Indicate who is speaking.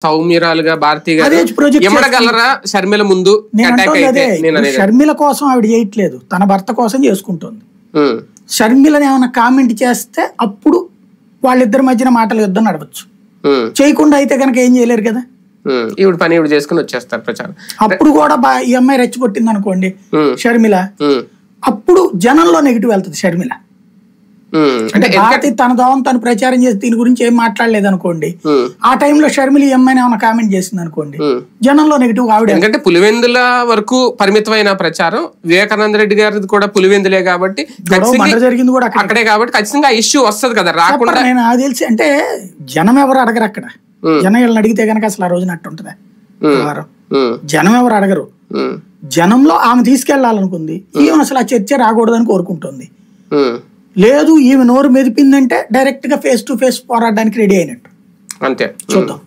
Speaker 1: సౌమ్యరాలుగా భారతీ గారు ఎమడగలరా షర్మిల ముందు?
Speaker 2: షర్మిల కోసం ఆవిడ చేయట్లేదు, తన భర్త కోసం చేసుకుంటుంది. షర్మిలని ఏమైనా కామెంట్ చేస్తే అప్పుడు వాళ్ళిద్దరి మధ్యన మాటలు యుద్ధం నడవచ్చు. చేయకుండా అయితే కనుక ఏం చేయలేరు కదా.
Speaker 1: ఈవిడ పని ఈవిడ చేసుకుని వచ్చేస్తారు ప్రచారం.
Speaker 2: అప్పుడు కూడా ఈ అమ్మాయి రెచ్చిపొట్టింది అనుకోండి షర్మిల, అప్పుడు జనంలో నెగిటివ్ వెళ్తుంది షర్మిల. అంటే భారతి తన దోవం తను ప్రచారం చేసి దీని గురించి ఏం మాట్లాడలేదు అనుకోండి, ఆ టైంలో షర్మిల ఈ అమ్మాయిని ఏమైనా కామెంట్ చేసింది అనుకోండి, జనంలో నెగిటివ్ ఆవిడ.
Speaker 1: ఎందుకంటే పులివెందుల వరకు పరిమితమైన ప్రచారం, వివేకానంద రెడ్డి గారిది కూడా పులివెందులే కాబట్టి
Speaker 2: జరిగింది కూడా
Speaker 1: అక్కడే కాబట్టి ఖచ్చితంగా ఇష్యూ వస్తుంది కదా రాకుండా.
Speaker 2: నేను అది తెలిసి అంటే జనం ఎవరు అడగరు అక్కడ. జనం వీళ్ళని అడిగితే కనుక అసలు ఆ రోజున అట్టుంటది వ్యవహారం. జనం ఎవరు అడగరు. జనంలో ఆమె తీసుకెళ్లాలనుకుంది, ఈమె అసలు ఆ చర్చ రాకూడదని కోరుకుంటుంది. లేదు ఈమె నోరు మెదిపిందంటే డైరెక్ట్ గా ఫేస్ టు ఫేస్ పోరాడడానికి రెడీ అయినట్టు.
Speaker 1: అంతే,
Speaker 2: చూద్దాం.